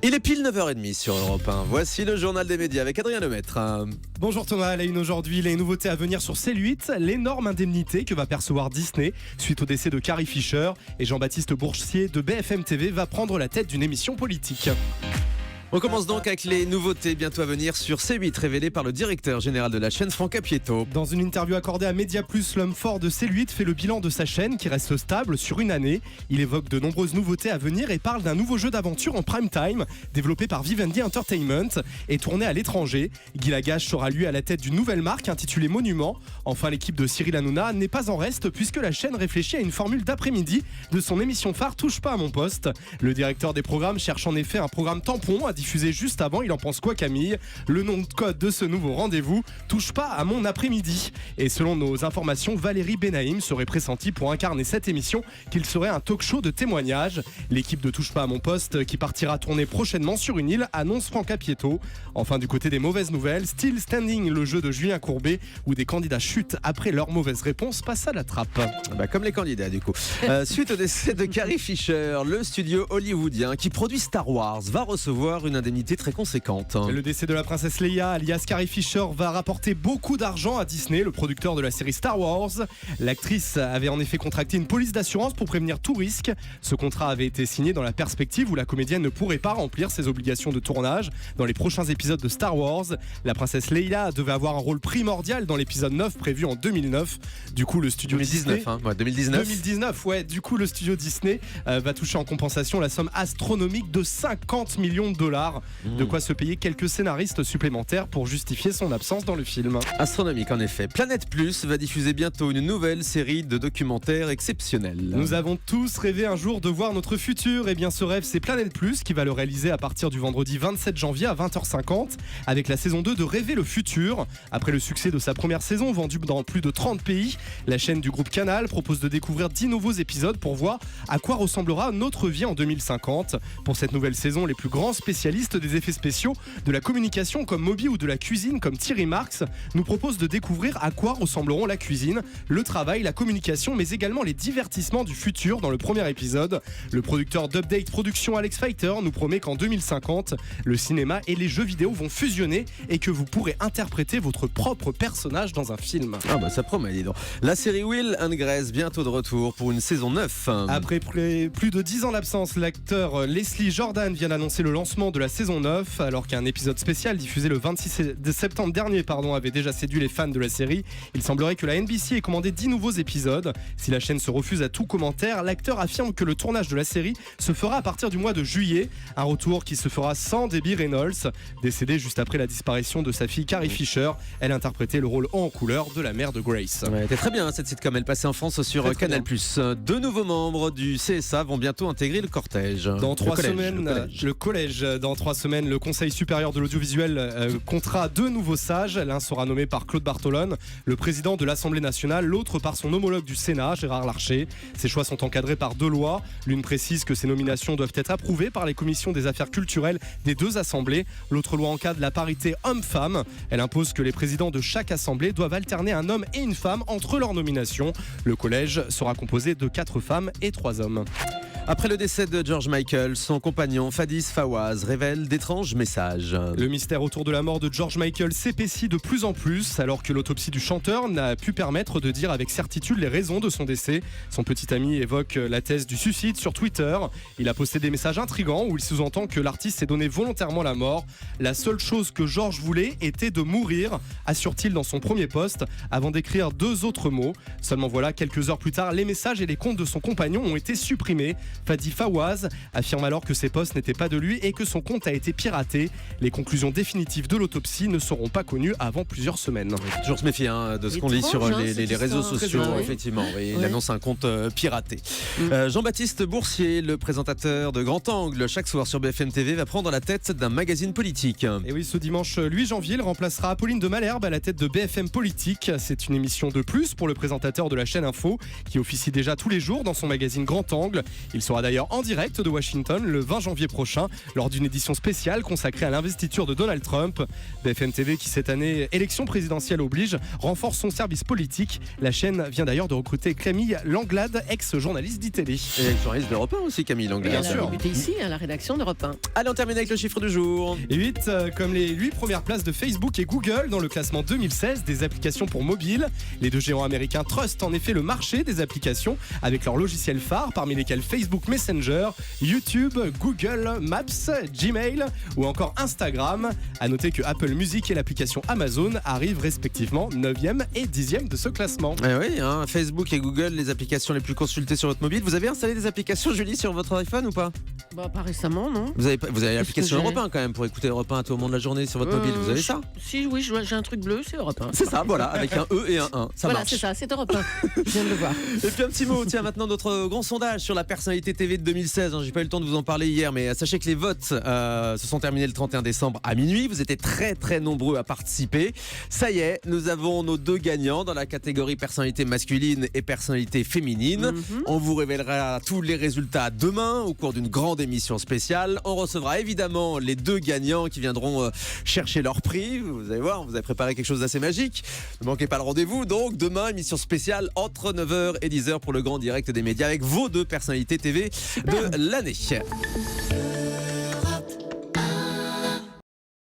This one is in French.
Il est pile 9h30 sur Europe 1. Voici le journal des médias avec Adrien Lemaître. Bonjour Thomas, à la une aujourd'hui, les nouveautés à venir sur C8, l'énorme indemnité que va percevoir Disney suite au décès de Carrie Fisher et Jean-Baptiste Boursier de BFM TV va prendre la tête d'une émission politique. On commence donc avec les nouveautés bientôt à venir sur C8 révélées par le directeur général de la chaîne Franck Apieto. Dans une interview accordée à Média Plus, l'homme fort de C8 fait le bilan de sa chaîne qui reste stable sur une année. Il évoque de nombreuses nouveautés à venir et parle d'un nouveau jeu d'aventure en prime time développé par Vivendi Entertainment et tourné à l'étranger. Guy Lagache sera lui à la tête d'une nouvelle marque intitulée Monument. Enfin, l'équipe de Cyril Hanouna n'est pas en reste puisque la chaîne réfléchit à une formule d'après-midi de son émission phare Touche pas à mon poste. Le directeur des programmes cherche en effet un programme tampon à diffusé juste avant. Il en pense quoi, Camille? Le nom de code de ce nouveau rendez-vous, Touche pas à mon après-midi. Et selon nos informations, Valérie Benaïm serait pressentie pour incarner cette émission, qu'il serait un talk-show de témoignages. L'équipe de Touche pas à mon poste, qui partira tourner prochainement sur une île, annonce Franck Apieto. Enfin, du côté des mauvaises nouvelles, Still Standing, le jeu de Julien Courbet, où des candidats chutent après leurs mauvaises réponses, passe à la trappe. Comme les candidats du coup. Suite au décès de Carrie Fisher, le studio hollywoodien qui produit Star Wars va recevoir une indemnité très conséquente. Le décès de la princesse Leia, alias Carrie Fisher, va rapporter beaucoup d'argent à Disney, le producteur de la série Star Wars. L'actrice avait en effet contracté une police d'assurance pour prévenir tout risque. Ce contrat avait été signé dans la perspective où la comédienne ne pourrait pas remplir ses obligations de tournage dans les prochains épisodes de Star Wars. La princesse Leia devait avoir un rôle primordial dans l'épisode 9 prévu en 2009. Du coup, le studio 2019, Disney... 2019. Ouais. Du coup, le studio Disney va toucher en compensation la somme astronomique de 50 millions de dollars. De quoi se payer quelques scénaristes supplémentaires pour justifier son absence dans le film. Astronomique en effet. Planète Plus va diffuser bientôt une nouvelle série de documentaires exceptionnels. Nous avons tous rêvé un jour de voir notre futur. Et bien ce rêve, c'est Planète Plus qui va le réaliser à partir du vendredi 27 janvier à 20h50 avec la saison 2 de Rêver le futur. Après le succès de sa première saison vendue dans plus de 30 pays, la chaîne du groupe Canal propose de découvrir 10 nouveaux épisodes pour voir à quoi ressemblera notre vie en 2050. Pour cette nouvelle saison, les plus grands spécialistes des effets spéciaux, de la communication comme Moby ou de la cuisine comme Thierry Marx nous proposent de découvrir à quoi ressembleront la cuisine, le travail, la communication mais également les divertissements du futur dans le premier épisode. Le producteur d'Update Production Alex Fighter nous promet qu'en 2050, le cinéma et les jeux vidéo vont fusionner et que vous pourrez interpréter votre propre personnage dans un film. Ça promet, dis donc. La série Will and Grace bientôt de retour pour une saison 9. Après plus de 10 ans d'absence, l'acteur Leslie Jordan vient d'annoncer le lancement de la saison 9 alors qu'un épisode spécial diffusé le 26 septembre dernier avait déjà séduit les fans de la série. Il semblerait que la NBC ait commandé 10 nouveaux épisodes. Si la chaîne se refuse à tout commentaire, l'acteur affirme que le tournage de la série se fera à partir du mois de juillet. Un retour qui se fera sans Debbie Reynolds, décédée juste après la disparition de sa fille Carrie Fisher. Elle interprétait le rôle haut en couleur de la mère de Grace. C'était très bien cette sitcom, elle passait en France sur Canal+. Deux nouveaux membres du CSA vont bientôt intégrer le cortège. Dans 3 semaines, le collège. Dans 3 semaines, le Conseil supérieur de l'audiovisuel comptera 2 nouveaux sages. L'un sera nommé par Claude Bartolone, le président de l'Assemblée nationale, l'autre par son homologue du Sénat, Gérard Larcher. Ces choix sont encadrés par 2 lois. L'une précise que ces nominations doivent être approuvées par les commissions des affaires culturelles des 2 assemblées. L'autre loi encadre la parité homme-femme. Elle impose que les présidents de chaque assemblée doivent alterner un homme et une femme entre leurs nominations. Le collège sera composé de 4 femmes et 3 hommes. Après le décès de George Michael, son compagnon Fadis Fawaz révèle d'étranges messages. Le mystère autour de la mort de George Michael s'épaissit de plus en plus alors que l'autopsie du chanteur n'a pu permettre de dire avec certitude les raisons de son décès. Son petit ami évoque la thèse du suicide sur Twitter. Il a posté des messages intrigants où il sous-entend que l'artiste s'est donné volontairement la mort. La seule chose que George voulait était de mourir, assure-t-il dans son premier post, avant d'écrire 2 autres mots. Seulement voilà, quelques heures plus tard, les messages et les comptes de son compagnon ont été supprimés. Fadi Fawaz affirme alors que ces posts n'étaient pas de lui et que son compte a été piraté. Les conclusions définitives de l'autopsie ne seront pas connues avant plusieurs semaines. Il faut toujours se méfier de ce qu'on lit sur les réseaux sociaux. Effectivement, il annonce un compte piraté. Jean-Baptiste Boursier, le présentateur de Grand Angle, chaque soir sur BFM TV, va prendre la tête d'un magazine politique. Et oui, ce dimanche 8 janvier, il remplacera Apolline de Malherbe à la tête de BFM Politique. C'est une émission de plus pour le présentateur de la chaîne Info qui officie déjà tous les jours dans son magazine Grand Angle. Il Il sera d'ailleurs en direct de Washington le 20 janvier prochain lors d'une édition spéciale consacrée à l'investiture de Donald Trump. BFM TV qui cette année, élection présidentielle oblige, renforce son service politique. La chaîne vient d'ailleurs de recruter Camille Langlade, ex-journaliste d'ITélé. Et journaliste d'Europe 1 aussi, Camille Langlade. Bien sûr. Elle a débuté ici à la rédaction d'Europe 1. Allez, on termine avec le chiffre du jour. Et 8, comme les 8 premières places de Facebook et Google dans le classement 2016 des applications pour mobile. Les deux géants américains trustent en effet le marché des applications avec leurs logiciels phares, parmi lesquels Facebook Messenger, YouTube, Google Maps, Gmail ou encore Instagram. A noter que Apple Music et l'application Amazon arrivent respectivement 9e et 10e de ce classement. Eh oui, hein, Facebook et Google, les applications les plus consultées sur votre mobile. Vous avez installé des applications, Julie, sur votre iPhone ou pas? Bah, pas récemment, non. Vous avez l'application Europe 1 quand même pour écouter Europe 1 à tout moment de la journée sur votre mobile. Vous avez ça? Si, oui, j'ai un truc bleu, c'est Europe 1. C'est ça, voilà, avec un E et un 1. Ça voilà, marche. c'est ça, c'est Europe 1. Je viens de le voir. Et puis un petit mot, tiens, maintenant notre grand sondage sur la personnalité TV de 2016. J'ai pas eu le temps de vous en parler hier, mais sachez que les votes se sont terminés le 31 décembre à minuit. Vous étiez très très nombreux à participer. Ça y est, nous avons nos deux gagnants dans la catégorie personnalité masculine et personnalité féminine. On vous révélera tous les résultats demain au cours d'une grande émission spéciale. On recevra évidemment les deux gagnants qui viendront chercher leur prix. Vous allez voir, on vous a préparé quelque chose d'assez magique. Ne manquez pas le rendez-vous. Donc demain, émission spéciale entre 9h et 10h pour le grand direct des médias avec vos deux personnalités TV de l'année.